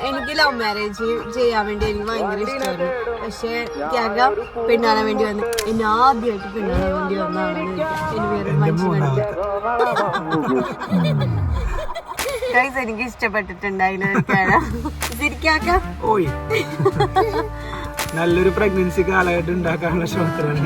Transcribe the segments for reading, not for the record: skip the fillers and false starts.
എനിക്ക് love marriage ചെയ്യാൻ വേണ്ടി എനിക്ക് ഭയങ്കര ഇഷ്ടമായിരുന്നു. പക്ഷെ ക്യാക പെണ്ണാണാൻ വേണ്ടി വന്ന് എന്നെ ആദ്യമായിട്ട് പെണ്ണാണാൻ വേണ്ടി വന്നാണ് എനിക്ക് വേറെ മനസ്സിലാക്കി. എനിക്ക് ഇഷ്ടപ്പെട്ടിട്ടുണ്ടായില്ല. നല്ലൊരു പ്രഗ്നൻസി കാലഘട്ടം ഉണ്ടാക്കാനുള്ള ശ്രമത്തിലാണ്.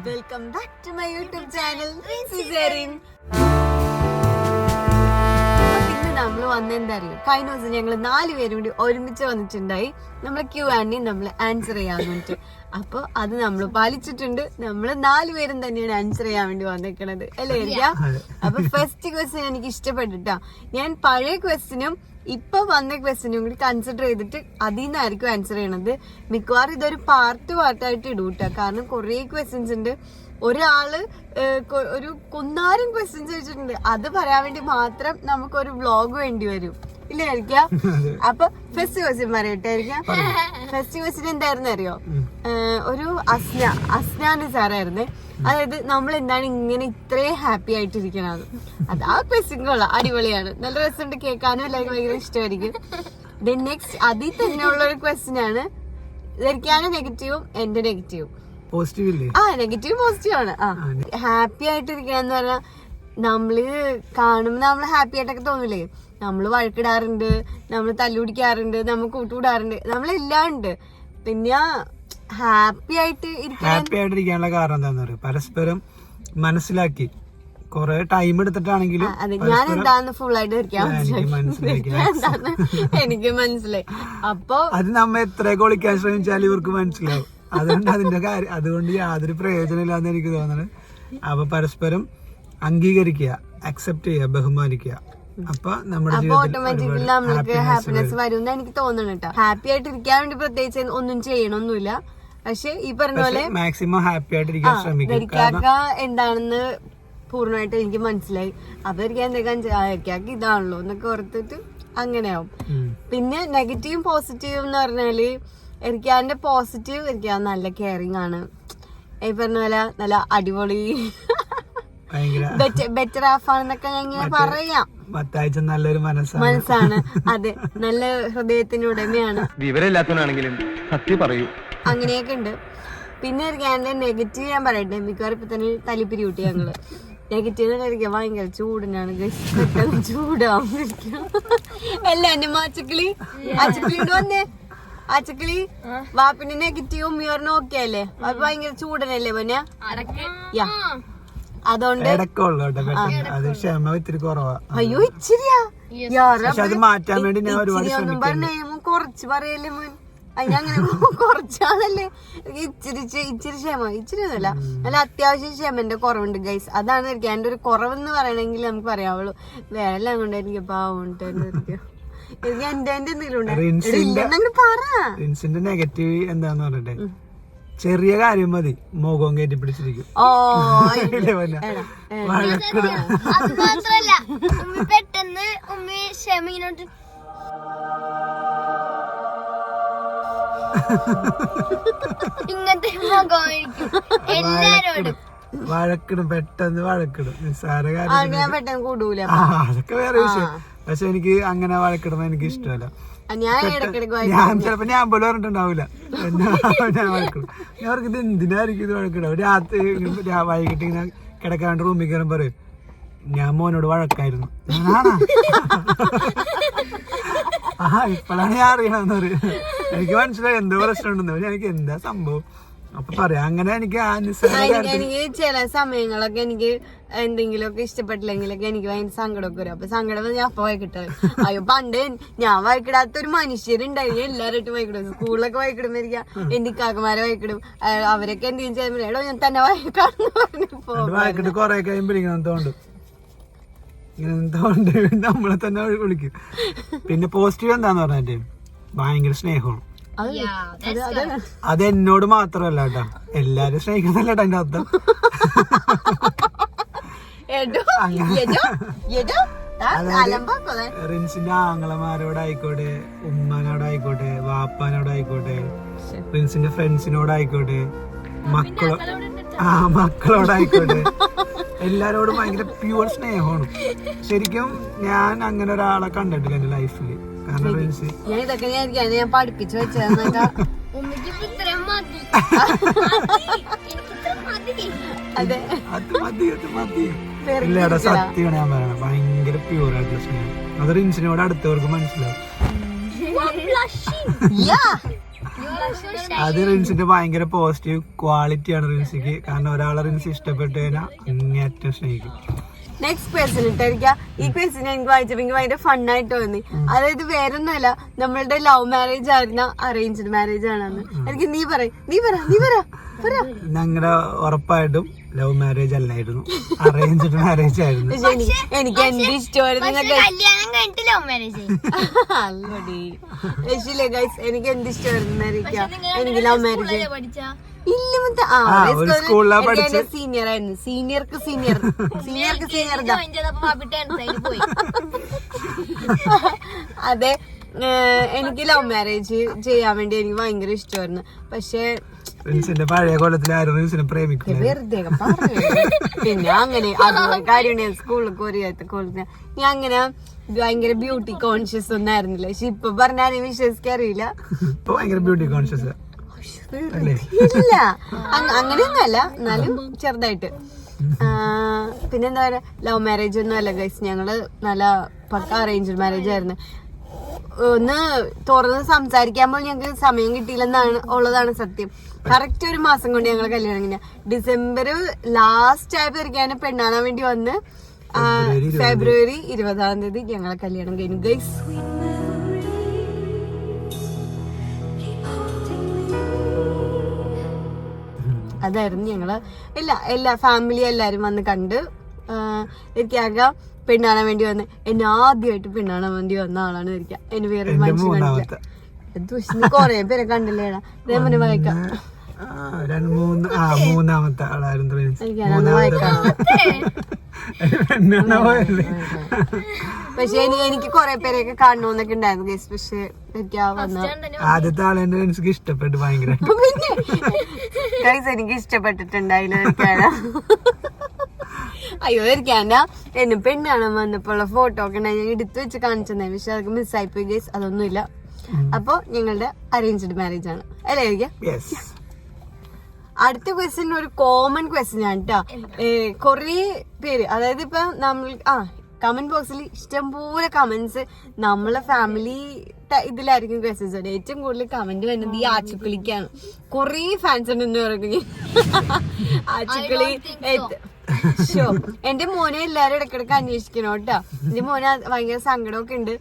Welcome back to my YouTube channel caesarean. നമ്മള് വന്നെന്താ അറിയോ, കഴിഞ്ഞ ദിവസം ഞങ്ങള് 4 പേരും കൂടി ഒരുമിച്ച് വന്നിട്ടുണ്ടായി നമ്മളെ Q&A നമ്മൾ ആൻസർ ചെയ്യാൻ വേണ്ടിട്ട്. അപ്പൊ അത് നമ്മൾ പാലിച്ചിട്ടുണ്ട്. നമ്മള് 4 പേരും തന്നെയാണ് ആൻസർ ചെയ്യാൻ വേണ്ടി വന്നിരിക്കണത് അല്ലേ ഏരിയ? അപ്പൊ ഫസ്റ്റ് ക്വസ്റ്റ്യൻ എനിക്ക് ഇഷ്ടപ്പെട്ടിട്ടാ. ഞാൻ പഴയ ക്വസ്റ്റ്യനും ഇപ്പൊ വന്ന ക്വസ്റ്റ്യനും കൂടി കൺസിഡർ ചെയ്തിട്ട് അതിൽ നിന്നായിരിക്കും ആൻസർ ചെയ്യണത്. മിക്കവാറും ഇതൊരു പാർട്ടായിട്ട് ഇടൂട്ടാ. കാരണം കുറെ ക്വസ്റ്റ്യൻസ് ഉണ്ട്. ഒരാള് ഒരു കുന്നാരം ക്വസ്റ്റ്യൻസ് ചോദിച്ചിട്ടുണ്ട്. അത് പറയാൻ വേണ്ടി മാത്രം നമുക്കൊരു വ്ളോഗ് വേണ്ടി വരും ഇല്ലായിരിക്കാം. അപ്പൊ ഫസ്റ്റ് ക്വസ്റ്റ്യൻ പറയട്ടെ ആയിരിക്കാം. ഫസ്റ്റ് ക്വസ്റ്റ്യൻ എന്തായിരുന്നു അറിയോ? ഒരു അസ്നാന്റെ സാറായിരുന്നു. അതായത് നമ്മൾ എന്താണ് ഇങ്ങനെ ഇത്രയും ഹാപ്പി ആയിട്ടിരിക്കണത്. അത് ആ ക്വസ്റ്റ്യൻ കൊള്ളാം, അടിപൊളിയാണ്, നല്ല രസമുണ്ട് കേൾക്കാനും എല്ലാവർക്കും ഭയങ്കര ഇഷ്ടമായിരിക്കും. ദെൻ നെക്സ്റ്റ് അതിൽ തന്നെ ഉള്ള ഒരു ക്വസ്റ്റ്യൻ ആണ് ഇതൊക്കെയാണ് നെഗറ്റീവും എന്റെ നെഗറ്റീവും. നെഗറ്റീവ് പോസിറ്റീവ് ആണ്. ഹാപ്പി ആയിട്ടിരിക്കാന്ന് പറഞ്ഞാൽ നമ്മള് കാണുമ്പോ നമ്മള് ഹാപ്പി ആയിട്ടൊക്കെ തോന്നില്ലേ? നമ്മള് വഴക്കിടാറുണ്ട്, നമ്മള് തല്ലുപിടിക്കാറുണ്ട്, നമ്മൾ കൂട്ടുകൂടാറുണ്ട്, നമ്മളെല്ലാം ഉണ്ട്. പിന്നെ ഹാപ്പി ആയിട്ടിരിക്കാനുള്ള കാരണം എന്താന്ന് പറയുക, പരസ്പരം മനസ്സിലാക്കി കൊറേ ടൈം എടുത്തിട്ടാണെങ്കിലും ഞാൻ എന്താന്ന് ഫുൾ ആയിട്ട് എനിക്ക് മനസ്സിലായി. അപ്പൊ അത് നമ്മ എത്ര കൊളിക്കാൻ ശ്രമിച്ചാലും ഇവർക്ക് മനസ്സിലാവും. അതുകൊണ്ട് അതിന്റെ കാര്യം അതുകൊണ്ട് യാതൊരു പ്രയോജനമില്ലാന്ന് എനിക്ക് തോന്നുന്നത്. അപ്പൊ പരസ്പരം അംഗീകരിക്കുക, അക്സെപ്റ്റ് ചെയ്യുക, ബഹുമാനിക്കുക. അപ്പൊ നമ്മുടെ ഓട്ടോമാറ്റിക്കലി നമ്മൾക്ക് ഹാപ്പിനെസ് വരും എന്ന് എനിക്ക് തോന്നുന്നു കേട്ടോ. ഹാപ്പി ആയിട്ട് ഇരിക്കാൻ വേണ്ടി പ്രത്യേകിച്ച് ഒന്നും ചെയ്യണമൊന്നുമില്ല. പക്ഷെ ഈ പറഞ്ഞ പോലെ മാക്സിമം ഹാപ്പി ആയിട്ട് ഇരിക്കാൻ ശ്രമിക്കുക. എന്താണെന്ന് പൂർണ്ണമായിട്ട് എനിക്ക് മനസ്സിലായി. അപ്പൊ എനിക്ക് എന്തൊക്കെ ഇതാണല്ലോ എന്നൊക്കെ ഓർത്തിട്ട് അങ്ങനെയാവും. പിന്നെ നെഗറ്റീവും പോസിറ്റീവും എന്ന് പറഞ്ഞാല് എനിക്ക് അതിന്റെ പോസിറ്റീവ് എനിക്ക് നല്ല കെയറിങ് ആണ്. ഈ പറഞ്ഞ പോലെ നല്ല അടിപൊളി ബെറ്റർ ഹാഫ് ആണെന്നൊക്കെ ഞാൻ ഇങ്ങനെ പറയാം. നല്ലൊരു മനസ്സാണ്. അതെ, നല്ല ഹൃദയത്തിന് ഉടമയാണ്. വിവരമില്ലാത്തവനാണെങ്കിലും സത്യം പറയൂ. അങ്ങനെയൊക്കെ ഉണ്ട്. പിന്നെ എന്റെ നെഗറ്റീവ് ഞാൻ പറയട്ടെ. മിക്കവാറും ഇപ്പൊ തന്നെ തലിപ്പിരി കൂട്ടി ഞങ്ങള്. നെഗറ്റീവ് ആയിരിക്കും ഭയങ്കര ചൂടിനാണ്, പെട്ടെന്ന് ചൂടാവുന്നിരിക്കും. അല്ല എന്റെ അച്ചക്കിളി വന്നേ. അച്ചക്കിളി വാപ്പിന്റെ നെഗറ്റീവും ഉയർന്ന ഓക്കെ അല്ലേ? അത് ഭയങ്കര ചൂടനല്ലേ പിന്നെ? അതുകൊണ്ട് അയ്യോ ഇച്ചിരിയാ ഒന്നും പറഞ്ഞ കൊറച്ച് പറയല്ലേ മോൻ. അതിനങ്ങനെ കുറച്ചാണല്ലേ. ഇച്ചിരി ക്ഷമ, ഇച്ചിരി ഒന്നുമല്ല, നല്ല അത്യാവശ്യം ക്ഷമന്റെ കുറവുണ്ട് ഗൈസ്. അതാണ് എനിക്ക് എന്റെ ഒരു കുറവെന്ന് പറയണമെങ്കിൽ നമുക്ക് പറയാവുള്ളൂ. വേറെ എല്ലാം കൊണ്ട് എനിക്ക് പാവമുണ്ട്. എനിക്ക് എന്റെ എന്തെങ്കിലും പറ. നെഗറ്റീവ് എന്താന്ന് പറഞ്ഞിട്ട് ചെറിയ കാര്യം മതി മുഖം കയറ്റി പിടിച്ചിരിക്കും. പെട്ടെന്ന് ഉമ്മി ക്ഷമയിലോട്ട് ഇങ്ങനത്തെ മുഖമായിരിക്കും എല്ലാരോടും. വഴക്കിടും, പെട്ടെന്ന് വഴക്കിടും. നിസ്സാര കാര്യം പെട്ടെന്ന് കൂടൂല, അതൊക്കെ വേറെ വിഷയം. പക്ഷെ എനിക്ക് അങ്ങനെ വഴക്കിടുമ്പോ എനിക്ക് ഇഷ്ടമല്ല. ഞാൻ ചിലപ്പോ ഞാൻ പോലും പറഞ്ഞിട്ടുണ്ടാവില്ല. ഞാൻ വഴക്കിടും. ഞാൻ അവർക്ക് ഇത് എന്തിനായിരിക്കും ഇത് വഴക്കിടും. രാത്രി വൈകിട്ട് ഇങ്ങനെ കിടക്കാണ്ട് റൂമിൽ കയറും പറയും ഞാൻ മോനോട് വഴക്കായിരുന്നു. ഇപ്പോഴാണ് ഞാൻ അറിയണമെന്ന് പറയും. എനിക്ക് മനസ്സിലായി എന്തോ പ്രശ്നമുണ്ടെന്ന്. എനിക്ക് എന്താ സംഭവം അപ്പൊ പറയാം. അങ്ങനെ എനിക്ക് എനിക്ക് ചില സമയങ്ങളൊക്കെ എനിക്ക് എന്തെങ്കിലുമൊക്കെ ഇഷ്ടപ്പെട്ടില്ലെങ്കിലൊക്കെ എനിക്ക് ഭയങ്കര സങ്കടമൊക്കെ വരും. അപ്പൊ സങ്കടം ഞാൻ അപ്പൊ വായിക്കിട്ടത്. അയ്യോ പണ്ട് ഞാൻ വായിക്കിടാത്ത ഒരു മനുഷ്യരുണ്ടായി. എല്ലാവരും വായിക്കിടും. സ്കൂളിലൊക്കെ വായിക്കിടുമ്പോയിരിക്കാം എന്റെ കാക്കമാരെ വായിക്കിടും. അവരൊക്കെ എന്തെങ്കിലും ചെയ്യുമ്പോൾ എടോ ഞാൻ തന്നെ വായിക്കാന്ന് പറഞ്ഞിട്ട് കൊറേ കഴിയുമ്പോഴേക്കും തോണ്ടും നമ്മളെ തന്നെ വിളിക്കും. പിന്നെ പോസിറ്റീവ് എന്താന്ന് പറഞ്ഞാൽ ഭയങ്കര സ്നേഹമാണ്. അത് എന്നോട് മാത്രമല്ല കേട്ടോ, എല്ലാരും സ്നേഹിക്കുന്നില്ല എന്റെ അർത്ഥം. അലമ്പാക്കോളെ. റിൻസിന്റെ ആങ്ങളമാരോടായിക്കോട്ടെ, ഉമ്മാനോടായിക്കോട്ടെ, വാപ്പാനോടായിക്കോട്ടെ, റിൻസിന്റെ ഫ്രണ്ട്സിനോടായിക്കോട്ടെ, മക്കളോടായിക്കോട്ടെ, എല്ലാരോടും ഭയങ്കര പ്യുവർ സ്നേഹമാണ്. ശരിക്കും ഞാൻ അങ്ങനെ ഒരാളെ കണ്ടിട്ടില്ല എന്റെ ലൈഫില്. കാരണം റിൻസി ഞാൻ ഇതൊക്കെ ഞാൻ പഠിപ്പിച്ചു വെച്ചതെന്നൊക്കെ. ഉമ്മയ്ക്ക് ഇത്രയും മതി. എനിക്കിത്ര മതി. അതെ, അത് മതി, അത് മതി. എല്ലാവരുടെ സത്യമാണ് ഞാൻ പറയണത്. ഭയങ്കര പ്യുവർ ആയിട്ടുള്ള സ്നേഹം. അത് റിൻസിനോട് അടുത്തവർക്ക് മനസ്സിലാവും. അത് റിൻസിന്റെ ഭയങ്കര പോസിറ്റീവ് ക്വാളിറ്റിയാണ് റിൻസിക്ക്. കാരണം ഒരാളെ റിൻസി ഇഷ്ടപ്പെട്ടു കഴിഞ്ഞാൽ അങ്ങേറ്റം സ്നേഹിക്കും. നെക്സ്റ്റ് ക്വസ്റ്റ്യൻ ഇട്ടായിരിക്കാം. ഈ ക്വസ്റ്റ്യൻ എനിക്ക് വായിച്ചപ്പോ എനിക്ക് ഭയങ്കര ഫണ്ണായിട്ട് തോന്നി. അതായത് വേറൊന്നുമല്ല, നമ്മളുടെ ലവ് മാരേജ് ആയിരുന്ന അറേഞ്ച്ഡ് മാരേജ് ആണെന്ന്. എനിക്ക് നീ പറ. ഞങ്ങളുടെ ഉറപ്പായിട്ടും ലവ് മാരേജ് അല്ലായിരുന്നു, അറേഞ്ച്ഡ് മാരേജ് ആയിരുന്നു. എനിക്ക് എന്റെ ഇഷ്ടമായിരുന്നു. കല്യാണം കഴിഞ്ഞിട്ട് ലവ് മാരേജ്. ഗൈസ്, എനിക്ക് എന്ത് ഇഷ്ടമായിരുന്നു എനിക്ക് ലവ് മാരേജ് ഇല്ല. സീനിയർ ആയിരുന്നു. സീനിയർക്ക് സീനിയർ അതെ. എനിക്ക് ലവ് മാരേജ് ചെയ്യാൻ വേണ്ടി എനിക്ക് ഭയങ്കര ഇഷ്ടമായിരുന്നു. പക്ഷെ പഴയ കൊല്ലത്തിൽ ആരും റിൻസിനെ പ്രേമിക്കില്ല. വെറുതെ പിന്നെ അങ്ങനെ അതുപോലെ കാര്യം സ്കൂളിൽ കോരിയാത്ത കൊല്ലത്തിന് ഞാൻ അങ്ങനെ ഭയങ്കര ബ്യൂട്ടി കോൺഷ്യസ് ഒന്നും ആയിരുന്നില്ല. പക്ഷെ ഇപ്പൊ പറഞ്ഞാലും വിശ്വസിക്കാറിയില്ല. ഭയങ്കര ബ്യൂട്ടി കോൺഷ്യസ് ഇല്ല, അങ്ങനെയൊന്നുമല്ല, എന്നാലും ചെറുതായിട്ട്. പിന്നെന്താ പറയാ, ലവ് മാരേജ് ഒന്നും അല്ല ഗൈസ്. ഞങ്ങള് നല്ല പക്ക അറേഞ്ച്ഡ് മാരേജ് ആയിരുന്നു. ഒന്ന് തുറന്ന് സംസാരിക്കാൻ പോലും ഞങ്ങൾക്ക് സമയം കിട്ടിയില്ലെന്നാണ് ഉള്ളതാണ് സത്യം. കറക്റ്റ് ഒരു മാസം കൊണ്ട് ഞങ്ങൾ കല്യാണം കഴിഞ്ഞ ഡിസംബർ ലാസ്റ്റ് ആയപ്പോഴേക്കാണ് പെണ്ണാണാൻ വേണ്ടി വന്ന് ഫെബ്രുവരി 20-ാം തീയതി ഞങ്ങളെ കല്യാണം കഴിഞ്ഞു ഗൈസ്. അതായിരുന്നു ഞങ്ങള് എല്ലാ ഫാമിലി എല്ലാരും വന്ന് കണ്ട്. എനിക്കാകെ പെണ്ണാണാൻ വേണ്ടി വന്ന് എന്നെ ആദ്യമായിട്ട് പെണ്ണാണാൻ വേണ്ടി വന്ന ആളാണ് ഇരിക്കുക. എന്നെ വേറെ മനുഷ്യൻ കണ്ടില്ല. കൊറേ പേരെ കണ്ടില്ലേടാ. ഇതേപോലെ വായിക്കാം. മൂന്നാമത്തെ ആളായിരുന്നു. പക്ഷെ എനിക്ക് കൊറേ പേരെയൊക്കെ കാണണമെന്നൊക്കെ ഉണ്ടായിരുന്നു ഗൈസ്. പക്ഷെ എനിക്ക് ആദ്യത്തെ ആളെന്നെ എനിക്ക് ഇഷ്ടപ്പെട്ടു ഭയങ്കര. പിന്നെ ഗൈസ് എനിക്ക് ഇഷ്ടപ്പെട്ടിട്ടുണ്ടായില്ല. അയ്യോ, ഇരിക്കാനാ എന്നെ പെണ്ണാണ് വന്നപ്പോഴുള്ള ഫോട്ടോ ഒക്കെ ഞാൻ എടുത്തു വെച്ച് കാണിച്ചതേ. പക്ഷെ അതൊക്കെ മിസ്സായിപ്പോയി ഗൈസ്. അതൊന്നുമില്ല. അപ്പൊ ഞങ്ങളുടെ അറേഞ്ച്ഡ് മാരേജ് ആണ് അല്ലേ ഇരിക്കാം. അടുത്ത ക്വസ്റ്റ്യൻ ഒരു കോമൺ ക്വസ്റ്റ്യൻ ആണ് കേട്ടോ. കൊറേ പേര്, അതായത് ഇപ്പൊ നമ്മൾ കമന്റ് ബോക്സിൽ ഇഷ്ടംപോലെ കമന്റ്സ് നമ്മളെ ഫാമിലി ഇതിലായിരിക്കും ക്വസ്റ്റ്യൻസ്. ഏറ്റവും കൂടുതൽ കമന്റ് വരുന്നത് ഈ ആച്ചുക്കിളിക്കാണ്. കൊറേ ഫാൻസ് ഉണ്ടെന്ന് പറയുന്നത് ആച്ചുക്കിളി. എന്റെ മോനെ എല്ലാരും ഇടക്കിടക്ക് അന്വേഷിക്കണം കേട്ടോ. എന്റെ മോനെ ഭയങ്കര സങ്കടമൊക്കെ ഉണ്ട്.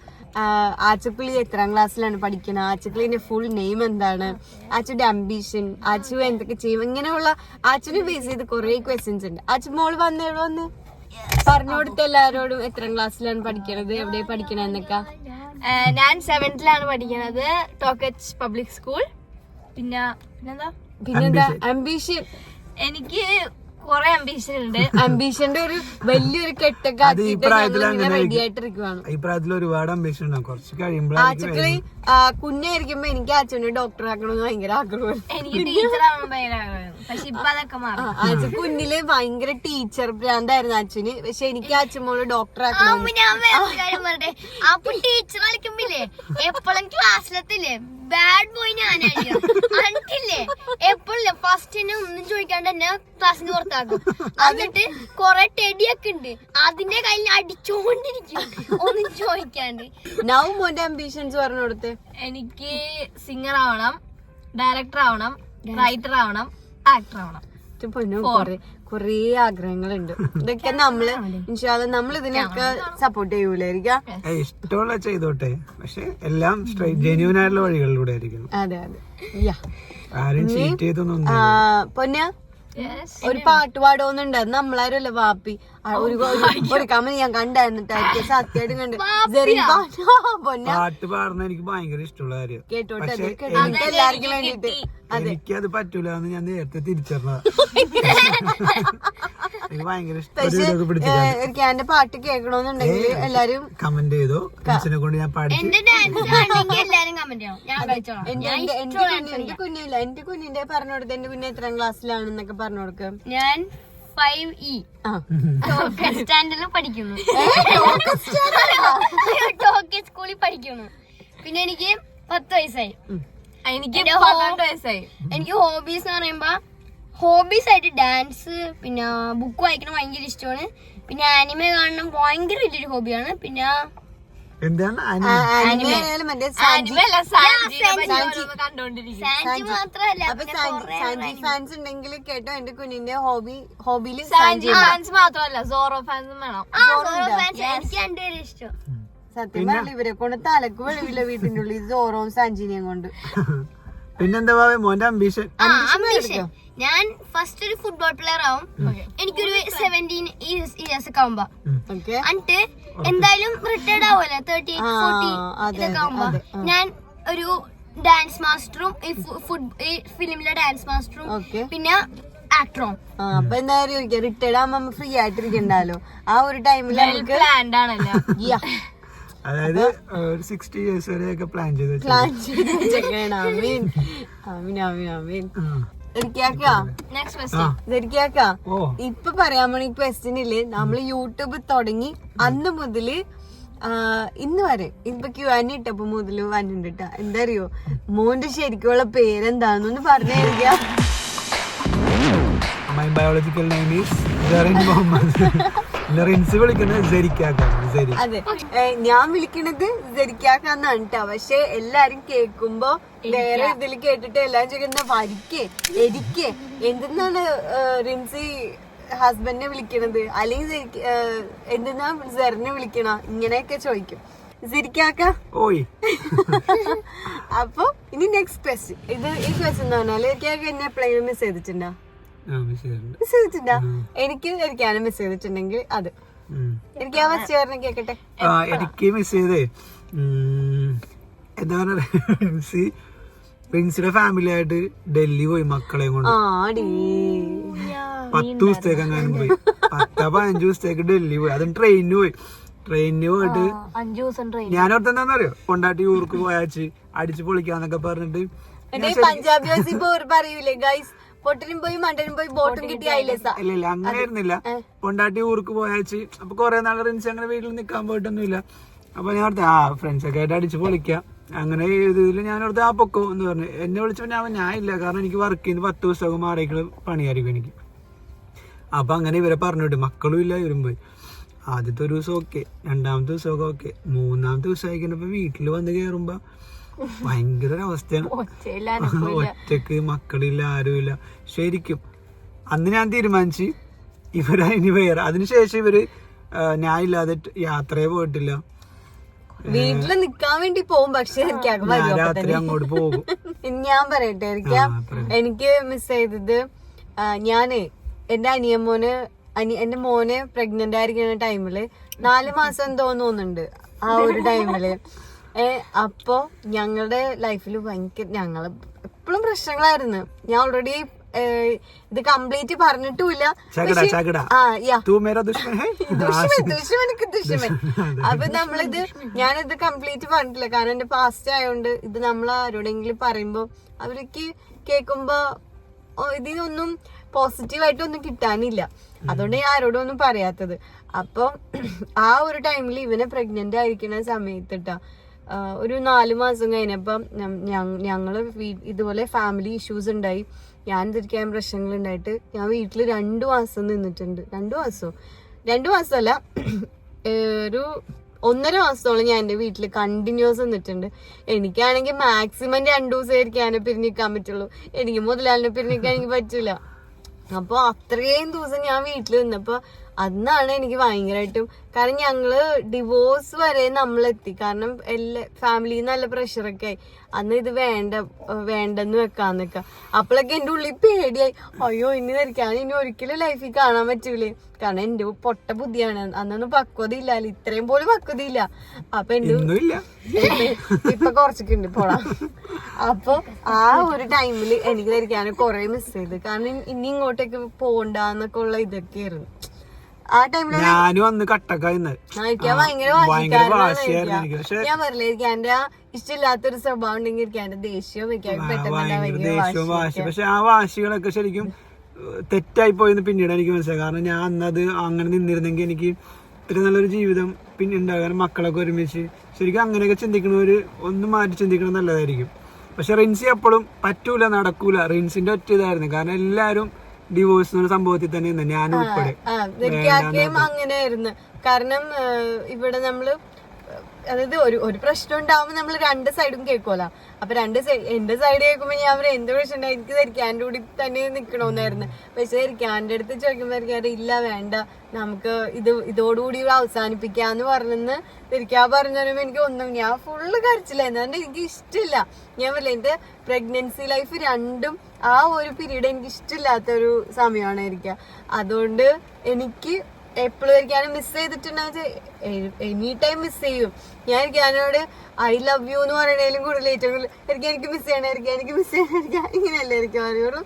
ആച്ചുക്കിളി എത്രാം ക്ലാസ്സിലാണ് പഠിക്കുന്നത്, ആച്ചുക്കിളിന്റെ ഫുൾ നെയിം എന്താണ്, ആച്ചുന്റെ അംബീഷൻ, ആച്ചു എന്തൊക്കെ ചെയ്യും, ഇങ്ങനെയുള്ള ആച്ചുനെ ബേസ് ചെയ്ത് കുറെ ക്വസ്റ്റ്യൻസ് ഉണ്ട്. ആച്ചു മോള് വന്ന് പറഞ്ഞു കൊടുത്ത എല്ലാരോടും എത്രാം ക്ലാസ്സിലാണ് പഠിക്കണത്, എവിടെ പഠിക്കണ എന്നൊക്കെ. ഞാൻ 7th പഠിക്കണത്, ടോക്കച്ച് പബ്ലിക് സ്കൂൾ. പിന്നെന്താ അംബീഷൻ? എനിക്ക് കൊറേ അംബീഷൻ ഉണ്ട്. അംബീഷന്റെ ഒരു വലിയൊരു കെട്ടൊക്കെ റെഡി ആയിട്ടിരിക്കുവാണ്. ഈ പ്രായത്തിൽ ഒരുപാട് അംബീഷൻ ഉണ്ടാവും. കുറച്ച് കഴിയുമ്പോൾ ആച്ചുക്കളി കുഞ്ഞായിരിക്കുമ്പോ എനിക്ക് അച്ഛനെ ഡോക്ടർ ആക്കണമെന്ന് ഭയങ്കര ആഗ്രഹം. എനിക്ക് ടീച്ചർ ആവണം ഭയങ്കര ആഗ്രഹം. പക്ഷെ ഇപ്പൊ അതൊക്കെ മാറും. അച്ഛൻ കുഞ്ഞില് ഭയങ്കര ടീച്ചർ ഭ്രാന്തായിരുന്നു അച്ഛന്. പക്ഷെ എനിക്ക് അച്ഛനോട് ഡോക്ടർ ആക്കണം. ഞാൻ വേറെ കാര്യം പറയട്ടെ. അപ്പൊ ടീച്ചർ കളിക്കുമ്പില്ലേ എപ്പോഴും ക്ലാസ്സിലെത്തില്ലേ ബാഡ് ബോയ് ഞാനായിരിക്കില്ലേ. എപ്പോഴില്ല ഫസ്റ്റ് തന്നെ ഒന്നും ചോദിക്കാണ്ട് തന്നെ ക്ലാസ്സിന് പുറത്താക്കും. എന്നിട്ട് കൊറേ ടെടിയൊക്കെ ഉണ്ട്, അതിന്റെ കയ്യിൽ അടിച്ചോണ്ടിരിക്കും ഒന്നും ചോദിക്കാണ്ട്. നൗ മോന്റെ അംബീഷൻസ് പറഞ്ഞു കൊടുത്തേ. എനിക്ക് സിംഗർ ആവണം, ഡയറക്ടർ ആവണം, റൈറ്റർ ആവണം, ആക്ടർ ആവണം. കൊറേ ആഗ്രഹങ്ങളുണ്ട്. ഇതൊക്കെ നമ്മള് ഇൻഷാല്ലാ നമ്മൾ ഇതിനൊക്കെ സപ്പോർട്ട് ചെയ്യൂലായിരിക്കാം. ഇഷ്ടമുള്ള ചെയ്തോട്ടെ, പക്ഷെ എല്ലാം ജെന്യൂൻ ആയിട്ടുള്ള വഴികളിലൂടെ ആയിരിക്കും. അതെ അതെ. ആരും ചീറ്റ് ചെയ്തൊന്നും പൊന്ന ഒരു പാട്ട് പാടുന്നുണ്ട്. നമ്മളാരല്ല വാപ്പി ഒരു കമന്റ് ഞാൻ കണ്ടായിരുന്നു. സത്യമായിട്ടും കണ്ട് പാട്ട് പാടുന്ന എനിക്ക് ഭയങ്കര ഇഷ്ടമുള്ള കാര്യം. കേട്ടോട്ടെ, എല്ലാവർക്കും വേണ്ടിട്ട്. എനിക്കത് പറ്റൂല എന്ന് ഞാൻ നേരത്തെ തിരിച്ചറിഞ്ഞതാ. എനിക്ക് ഭയങ്കര പക്ഷെ എനിക്ക് എന്റെ പാട്ട് കേൾക്കണമെന്നുണ്ടെങ്കിൽ എല്ലാരും കമന്റ് ചെയ്തോ. ഫ്രണ്ട്സിനെ കൊണ്ട് ഞാൻ പാടിച്ചു. എന്റെ ഡാൻസ് ആണെങ്കിൽ എല്ലാരും കമന്റ് ചെയ്യണം. ഞാൻ കളിച്ചോളാം. എന്റെ കുഞ്ഞില്ല, എന്റെ കുഞ്ഞിന്റെ പറഞ്ഞു കൊടുക്ക. എന്റെ കുഞ്ഞ് എത്രാം ക്ലാസ്സിലാണെന്നൊക്കെ പറഞ്ഞു കൊടുക്ക. ഞാൻ 5E സ്റ്റാൻഡേർഡിൽ പഠിക്കുന്നു. ടോക്കൻ സ്കൂളിൽ പഠിക്കുന്നു. പിന്നെ എനിക്ക് 10 വയസ്സായി. എനിക്ക് എന്റെ 12 വയസ്സായി. എനിക്ക് ഹോബീസ് എന്ന് പറയുമ്പോ ഹോബീസ് ആയിട്ട് ഡാൻസ്, പിന്നെ ബുക്ക് വായിക്കണം ഭയങ്കര ഇഷ്ടമാണ്. പിന്നെ ആനിമെ കാണണം ഭയങ്കര വലിയൊരു ഹോബിയാണ്. പിന്നെ എന്താണ് സാഞ്ചി മാത്രല്ല ഫാൻസ് ഉണ്ടെങ്കിൽ കേട്ടോ. എന്റെ കുഞ്ഞിന്റെ ഹോബിയില് ഫാൻസ് മാത്രമല്ല സോറോ ഫാൻസും വേണം. എനിക്ക് രണ്ടുപേരും ഇഷ്ടം. സത്യം പറഞ്ഞ ഇവരെ കൊണ്ട് തലക്ക് വെളിവില്ല വീട്ടിന്റെ ഉള്ളിൽ സോറോം സാഞ്ചിനെയും കൊണ്ട്. പിന്നെന്താ മോന്റെ അംബീഷൻ? ഞാൻ ഫസ്റ്റ് ഒരു ഫുട്ബോൾ പ്ലെയർ ആവും. എനിക്കൊരു 17 ഇയേഴ്സ് ഒക്കെ ആവുമ്പോ. എന്നിട്ട് എന്തായാലും റിട്ടയർഡ് ആവുമല്ലോ 38-40 ഇതൊക്കെ ആവുമ്പോ ഞാൻ ഒരു ഡാൻസ് മാസ്റ്ററും ഈ ഫിലിമിലെ ഡാൻസ് മാസ്റ്ററും പിന്നെ ആക്ടറും. അപ്പൊ എന്തായാലും ചോദിക്കാം, റിട്ടയർഡ് ആവുമ്പോ ഫ്രീ ആയിട്ടിരിക്കണ്ടല്ലോ. ആ ഒരു ടൈമിൽ നമുക്ക് പ്ലാൻഡ് ആണല്ലോ. അതായത് ഒരു 60 ഇയേഴ്സ് വരെയൊക്കെ പ്ലാൻ ചെയ്ത് വെച്ചേക്കാണ്. അമീൻ അമീൻ അമീൻ അമീൻ. ഇപ്പൊ പറയാൻ വേണ്ടി ക്വസ്റ്റ്യനില് നമ്മള് യൂട്യൂബ് തുടങ്ങി അന്ന് മുതല് ഇന്ന് വരെ ഇപ്പൊ Q&A ഇട്ടപ്പോ മുതല് വന്നിട്ടാ. എന്താ അറിയോ, മോന്റെ ശരിക്കുള്ള പേരെന്താന്നൊന്ന് പറഞ്ഞു തരിക. My biological name is Zarin Mohammed. Rinse വിളിക്കുന്നത് സെരിക്കാക്കാണ്. അതെ, ഞാൻ വിളിക്കണത് സെരിക്കാക്കാന്നാണ് കേട്ടോ. പക്ഷെ എല്ലാരും കേൾക്കുമ്പോ വേറെ ഇതിൽ കേട്ടിട്ട് എല്ലാരും ചോദിക്കുന്ന വരിക്കേ എരിക്കേ എന്തെന്നാണ് റിൻസി ഹസ്ബൻഡിനെ വിളിക്കണത്, അല്ലെങ്കിൽ എന്തെന്നാ സെറിനെ വിളിക്കണ, ഇങ്ങനെയൊക്കെ ചോദിക്കും. സെരിക്കാക്ക ഓയ്. അപ്പൊ ഇനി നെക്സ്റ്റ് ക്വസ്റ്റ്യൻ. ഈ ക്വസ്റ്റ്യൻ എന്ന് പറഞ്ഞാല് കേക്ക് എന്നെ എപ്പോഴെങ്കിലും മിസ് ചെയ്തിട്ടുണ്ടോ? മിസ് ചെയ്തിട്ടുണ്ടോ? എനിക്കാണ് മിസ് ചെയ്തിട്ടുണ്ടെങ്കിൽ അത് എനിക്ക് ആ ഫസ്റ്റ് പറഞ്ഞ കേക്കട്ടെ. എനിക്ക് മിസ് ചെയ്തേ എന്താ പറയുക, പ്രിൻസിന്റെ ഫാമിലി ആയിട്ട് ഡൽഹി പോയി മക്കളെയും കൊണ്ട്. 10 ദിവസത്തേക്ക് അങ്ങനെ പോയി. 10-15 ദിവസത്തേക്ക് ഡൽഹി പോയി. അതും ട്രെയിനിന് പോയിട്ട് 5 ദിവസം ട്രെയിൻ. ഞാനോർത്ത് എന്താന്നറിയോ, കൊണ്ടാട്ടി ഊർക്ക് പോയാച്ച് അടിച്ചു പൊളിക്കാന്നൊക്കെ പറഞ്ഞിട്ട് പഞ്ചാബി പറയൂലേ ഗൈസ്, പൊട്ടനും പോയി മണ്ടനും പോയി ബോട്ടും കിട്ടിയായില്ലേ? ഇല്ല അങ്ങനെ ആയിരുന്നില്ല. കൊണ്ടാട്ടി ഊർക്ക് പോയാച്ച് അപ്പൊ കൊറേ നാളെ റിൻസ് അങ്ങനെ വീട്ടിൽ നിക്കാൻ പോയിട്ടൊന്നുമില്ല. അപ്പൊ ഞാൻ ഓർത്ത് ഫ്രണ്ട്സ് ഒക്കെ ആയിട്ട് അടിച്ചു പൊളിക്കാം. അങ്ങനെ ഇതിൽ ഞാൻ ഓർത്ത് പൊക്കോ എന്ന് പറഞ്ഞു. എന്നെ വിളിച്ചപ്പോ ഞാൻ ഇല്ല, കാരണം എനിക്ക് വർക്ക് ചെയ്യുന്ന 10 ദിവസമൊക്കെ മാറിയേക്കുള്ള പണിയായിരിക്കും എനിക്ക്. അപ്പൊ അങ്ങനെ ഇവരെ പറഞ്ഞു വിട്ടു. മക്കളും ഇല്ല, ഇവരും പോയി. ആദ്യത്തെ ഒരു ദിവസം ഓക്കെ, രണ്ടാമത്തെ ദിവസമൊക്കെ ഓക്കെ, മൂന്നാമത്തെ ദിവസം ആയിക്കഴിഞ്ഞപ്പോ വീട്ടിൽ വന്ന് കയറുമ്പോ ഭയങ്കര അവസ്ഥയാണ്. ഒറ്റക്ക്, മക്കളില്ല, ആരുമില്ല. ശരിക്കും അന്ന് ഞാൻ തീരുമാനിച്ച് ഇവരതിന് വേറെ. അതിനുശേഷം ഇവര് ഞാൻ ഇല്ലാതെ യാത്രയെ പോയിട്ടില്ല. വീട്ടില് നിക്കാൻ വേണ്ടി പോകും, പക്ഷെ രാത്രി അങ്ങോട്ട് പോകും. ഞാൻ പറയട്ടെ, എനിക്ക് മിസ് ചെയ്തത് ഞാനേ എന്റെ എന്റെ മോന് പ്രഗ്നന്റ് ആയിരിക്കുന്ന ടൈമില് 4 മാസം തോന്നുന്നുണ്ട് ആ ഒരു ടൈമില്. അപ്പൊ ഞങ്ങളുടെ ലൈഫിൽ ഭയങ്കര ഞങ്ങള് എപ്പോഴും പ്രശ്നങ്ങളായിരുന്നു. ഞാൻ ഓൾറെഡി ഇത് കംപ്ലീറ്റ് പറഞ്ഞിട്ടുമില്ല. അപ്പൊ നമ്മളിത് ഞാനിത് കംപ്ലീറ്റ് പറഞ്ഞിട്ടില്ല, കാരണം എന്റെ പാസ്റ്റ് ആയതുകൊണ്ട്. ഇത് നമ്മൾ ആരോടെങ്കിലും പറയുമ്പോ അവർക്ക് കേൾക്കുമ്പോ ഇതിനൊന്നും പോസിറ്റീവായിട്ടൊന്നും കിട്ടാനില്ല. അതുകൊണ്ട് ഞാൻ ആരോടും ഒന്നും പറയാത്തത്. അപ്പൊ ആ ഒരു ടൈമിൽ ഇവനെ പ്രഗ്നന്റ് ആയിരിക്കുന്ന സമയത്തിട്ടാ ഒരു 4 മാസം കഴിഞ്ഞപ്പം ഞങ്ങള് ഇതുപോലെ ഫാമിലി ഇഷ്യൂസ് ഉണ്ടായി. ഞാൻ തിരിക്കാൻ പ്രശ്നങ്ങൾ ഉണ്ടായിട്ട് ഞാൻ വീട്ടിൽ 2 മാസം നിന്നിട്ടുണ്ട്. 2 മാസമല്ല, ഒരു 1.5 മാസത്തോളം ഞാൻ എന്റെ വീട്ടിൽ കണ്ടിന്യൂസ് നിന്നിട്ടുണ്ട്. എനിക്കാണെങ്കിൽ മാക്സിമം 2 ദിവസമായിരിക്കും ഞാനെ പിരിഞ്ഞിക്കാൻ പറ്റുള്ളൂ. എനിക്ക് മുതലാളിനെ പിരിഞ്ഞിക്കാൻ എനിക്ക് പറ്റൂല. അപ്പൊ അത്രയും ദിവസം ഞാൻ വീട്ടിൽ നിന്നപ്പോ അന്നാണ് എനിക്ക് ഭയങ്കരമായിട്ടും, കാരണം ഞങ്ങള് ഡിവോഴ്സ് വരെ നമ്മളെത്തി. കാരണം എല്ലാ ഫാമിലിയിൽ നല്ല പ്രഷറൊക്കെ ആയി. അന്ന് ഇത് വേണ്ടെന്ന് വെക്കാന്നൊക്കെ. അപ്പോഴൊക്കെ എന്റെ ഉള്ളിൽ പേടിയായി, അയ്യോ ഇനി ധരിക്കാൻ ഇനി ഒരിക്കലും ലൈഫിൽ കാണാൻ പറ്റൂലേ. കാരണം എന്റെ പൊട്ട ബുദ്ധിയാണ്, അന്നൊന്നും പക്വത ഇല്ലല്ലോ, ഇത്രയും പോലും പക്വത ഇല്ല. അപ്പൊ എന്റെ ഇപ്പൊ കുറച്ചൊക്കെ ഉണ്ട് പോടാ. അപ്പൊ ആ ഒരു ടൈമില് എനിക്ക് ധരിക്കാനും കൊറേ മിസ് ചെയ്ത്. കാരണം ഇനി ഇങ്ങോട്ടേക്ക് പോണ്ടെന്നൊക്കെ ഉള്ള ഇതൊക്കെയായിരുന്നു ആ ടൈമില്. ഞാനും അന്ന് കട്ടക്കായിരുന്നു. എനിക്ക് ഭയങ്കര വാശിക്കാരനാണ്. ഞാൻ പറഞ്ഞില്ലേ, എനിക്ക് എന്റെ ഇഷ്ടമില്ലാത്തൊരു സ്വഭാവം ഉണ്ടെങ്കിൽ എനിക്ക് എന്റെ ദേഷ്യവും ദേഷ്യവും വാശി. പക്ഷെ ആ വാശികളൊക്കെ ശരിക്കും തെറ്റായി പോയെന്ന് പിന്നീട് എനിക്ക് മനസ്സിലായി. കാരണം ഞാൻ അന്നത് അങ്ങനെ നിന്നിരുന്നെങ്കിൽ എനിക്ക് ഇത്ര നല്ലൊരു ജീവിതം പിന്നെ ഉണ്ടാകാൻ, മക്കളൊക്കെ ഒരുമിച്ച് ശരിക്കും അങ്ങനെയൊക്കെ ചിന്തിക്കണവര് ഒന്ന് മാറ്റി ചിന്തിക്കണം നല്ലതായിരിക്കും. പക്ഷെ റിൻസി എപ്പോഴും പറ്റൂല, നടക്കൂല. റിൻസിന്റെ ഒറ്റ ഇതായിരുന്നു. കാരണം എല്ലാരും ഡിവോഴ്സ് എന്നുള്ള സംഭവത്തിൽ തന്നെ ഞാൻ ഉൾപ്പെടെ അങ്ങനെയായിരുന്നു. കാരണം ഇവിടെ നമ്മള് അതായത് ഒരു പ്രശ്നം ഉണ്ടാവുമ്പോ നമ്മള് രണ്ട് സൈഡും കേൾക്കുമല്ലോ. അപ്പൊ എന്റെ സൈഡ് കേൾക്കുമ്പോ ഞാൻ പറയാം എന്ത് പ്രശ്നം ഉണ്ടായി, എനിക്ക് ധരിക്കാൻ്റെ കൂടി തന്നെ നിക്കണോന്നായിരുന്നു. പക്ഷെ ധരിക്കാൻ്റെ അടുത്ത് ചോദിക്കുമ്പോ ധരിക്കാറ് ഇല്ല, വേണ്ട, നമുക്ക് ഇതോടുകൂടി അവസാനിപ്പിക്കാന്ന് പറഞ്ഞെന്ന് ധരിക്കാൻ പറഞ്ഞാലും എനിക്ക് ഞാൻ ഫുള്ള് കരച്ചില്ലായിരുന്നു. അതുകൊണ്ട് എനിക്ക് ഇഷ്ടമില്ല. ഞാൻ പറയില്ല, എന്റെ പ്രഗ്നൻസി ലൈഫ് രണ്ടും ആ ഒരു പീരീഡ് എനിക്ക് ഇഷ്ടമില്ലാത്തൊരു സമയമാണ് ഇരിക്കുക. അതുകൊണ്ട് എനിക്ക് എപ്പോഴും ഇരിക്കാനും മിസ് ചെയ്തിട്ടുണ്ടെന്ന് എനി ടൈം മിസ് ചെയ്യും. ഞാൻ ഇരിക്കാനോട് ഐ ലവ് യു എന്ന് പറയണേലും കൂടുതൽ ഏറ്റവും കൂടുതൽ എനിക്ക് മിസ് ചെയ്യണം, എനിക്ക് മിസ് ചെയ്യണം, ഇങ്ങനെയല്ലേ എനിക്ക് പറയുള്ളൂ.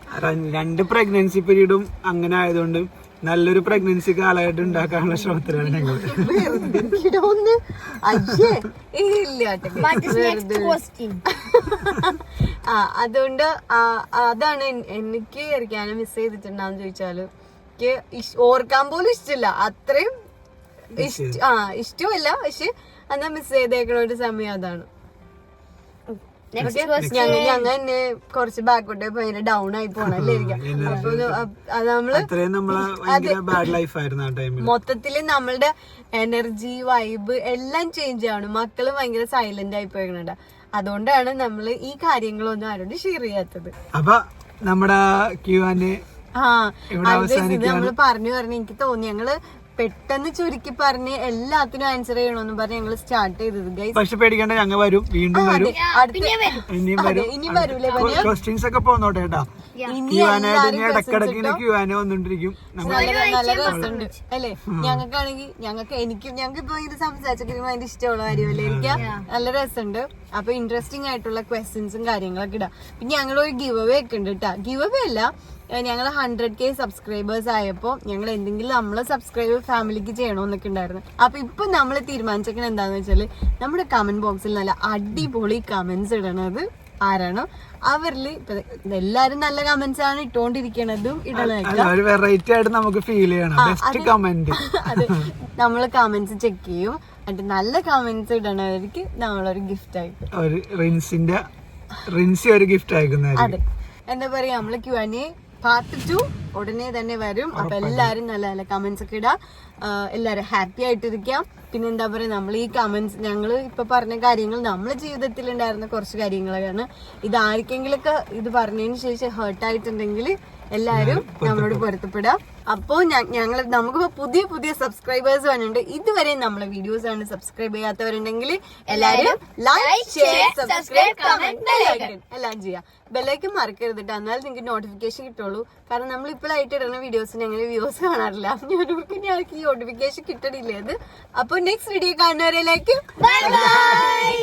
രണ്ട് പ്രഗ്നൻസി പീരീഡും അങ്ങനെ ആയതുകൊണ്ട് നല്ലൊരു പ്രഗ്നൻസി കാലഘട്ടം ഉണ്ടാക്കാനുള്ള ശ്രമത്തിലാണ് ഞങ്ങൾ. അതുകൊണ്ട് അതാണ് എനിക്ക് ഇരിക്കാനും മിസ് ചെയ്തിട്ടുണ്ടാന്ന് ചോദിച്ചാല് എനിക്ക് ഓർക്കാൻ പോലും ഇഷ്ടമില്ല. അത്രയും ഇഷ്ടമല്ല, പക്ഷെ എന്നാ മിസ് ചെയ്തേക്കണ ഒരു സമയം അതാണ്. ഞങ്ങൾ തന്നെ കുറച്ച് ബാക്കോട്ട് ഭയങ്കര ഡൗൺ ആയി പോണല്ലേ ഇരിക്കാം. അപ്പൊ മൊത്തത്തില് നമ്മളുടെ എനർജി വൈബ് എല്ലാം ചേഞ്ച് ആണ്. മക്കള് ഭയങ്കര സൈലന്റ് ആയി പോയിട്ടുണ്ട്. അതുകൊണ്ടാണ് നമ്മള് ഈ കാര്യങ്ങളൊന്നും ആരോട് ഷെയർ ചെയ്യാത്തത്. അപ്പൊ നമ്മുടെ നമ്മള് പറഞ്ഞു എനിക്ക് തോന്നി ഞങ്ങള് പെട്ടെന്ന് ചുരുക്കി പറഞ്ഞ് എല്ലാത്തിനും ആൻസർ ചെയ്യണമെന്ന് പറഞ്ഞ് ഞങ്ങള് സ്റ്റാർട്ട് ചെയ്തത് ഗൈസ്. പക്ഷെ പേടിക്കണ്ട, ഞങ്ങൾ വരും, വീണ്ടും വരും, ഇനിയും വരൂലേ. ക്വസ്റ്റ്യൻസ് ഒക്കെ പോന്നോട്ടെ കേട്ടോ. ഇടക്കിടക്ക് ക്യൂആനെ വന്നോണ്ടിരിക്കും. നല്ല രസമുണ്ട് അല്ലേ? ഞങ്ങൾക്ക് ഇപ്പൊ ഇത് സംസാരിച്ചൊക്കെ അതിന്റെ ഇഷ്ടമുള്ള കാര്യമല്ലേ ഇരിക്കാം. നല്ല രസമുണ്ട്. അപ്പൊ ഇൻട്രസ്റ്റിംഗ് ആയിട്ടുള്ള ക്വസ്റ്റ്യൻസും കാര്യങ്ങളൊക്കെ ഇടാം. പിന്നെ ഞങ്ങളൊരു ഗിവ് അവേ ഒക്കെ ഉണ്ട് കേട്ടോ. ഗിവ് അവേ അല്ല, ഞങ്ങൾ 100K സബ്സ്ക്രൈബേഴ്സ് ആയപ്പോ ഞങ്ങൾ എന്തെങ്കിലും നമ്മളെ സബ്സ്ക്രൈബർ ഫാമിലിക്ക് ചെയ്യണമെന്നൊക്കെ ഉണ്ടായിരുന്നു. അപ്പൊ ഇപ്പൊ നമ്മൾ തീരുമാനിച്ചേക്കണ എന്താന്ന് വെച്ചാല് നമ്മുടെ കമന്റ് ബോക്സിൽ നല്ല അടിപൊളി കമന്റ്സ് ഇടണത് ആരാണോ അവരില് എല്ലാരും നല്ല കമന്റ്സ് ആണ് ഇട്ടോണ്ടിരിക്കണതും ഇടണൊക്കെ വെറൈറ്റി ആയിട്ട് നമുക്ക് ഫീൽ ചെയ്യണം. ബെസ്റ്റ് കമന്റ് അതെ, നമ്മള് കമന്റ്സ് ചെക്ക് ചെയ്യും. എന്നിട്ട് നല്ല കമന്റ്സ് ഇടണവർക്ക് നമ്മളൊരു ഗിഫ്റ്റ് ആയിരിക്കും. റിൻസി ഒരു ഗിഫ്റ്റ് അയക്കുന്നതായിരിക്കും. അതെ, എന്താ പറയാ, നമ്മള് Q&A Part 2 ഉടനെ തന്നെ വരും. അപ്പൊ എല്ലാരും നല്ല നല്ല കമന്റ്സ് ഒക്കെ ഇടാം. എല്ലാരും ഹാപ്പി ആയിട്ടിരിക്കാം. പിന്നെ എന്താ പറയാ, നമ്മൾ ഈ കമന്റ്സ് ഞങ്ങള് ഇപ്പൊ പറഞ്ഞ കാര്യങ്ങൾ നമ്മളെ ജീവിതത്തിൽ ഉണ്ടായിരുന്ന കുറച്ച് കാര്യങ്ങളാണ്. ഇത് ആർക്കെങ്കിലൊക്കെ ഇത് പറഞ്ഞതിന് ശേഷം ഹേർട്ട് ആയിട്ടുണ്ടെങ്കിൽ എല്ലാരും നമ്മളോട് പൊരുത്തപ്പെടാം. അപ്പോ നമുക്ക് പുതിയ സബ്സ്ക്രൈബേഴ്സ് വന്നിട്ടുണ്ട്. ഇതുവരെ നമ്മളെ വീഡിയോസ് ആണ് സബ്സ്ക്രൈബ് ചെയ്യാത്തവരുണ്ടെങ്കിൽ എല്ലാരും ലൈക്ക്, ഷെയർ, സബ്സ്ക്രൈബ്, കമന്റ് എല്ലാം ചെയ്യാം. ബെല്ലൈക്കൻ മറക്കരുത് കേട്ടോ, എന്നാലും നിങ്ങൾക്ക് നോട്ടിഫിക്കേഷൻ കിട്ടുള്ളൂ. കാരണം നമ്മൾ ഇപ്പോഴായിട്ട് ഇടുന്ന വീഡിയോസിന് അങ്ങനെ വ്യൂസ് കാണാറില്ല. ഞങ്ങൾക്ക് ഈ നോട്ടിഫിക്കേഷൻ കിട്ടണില്ലേ അത്. അപ്പൊ നെക്സ്റ്റ് വീഡിയോ കാണുന്നവരെല്ലാവർക്കും ബൈ ബൈ.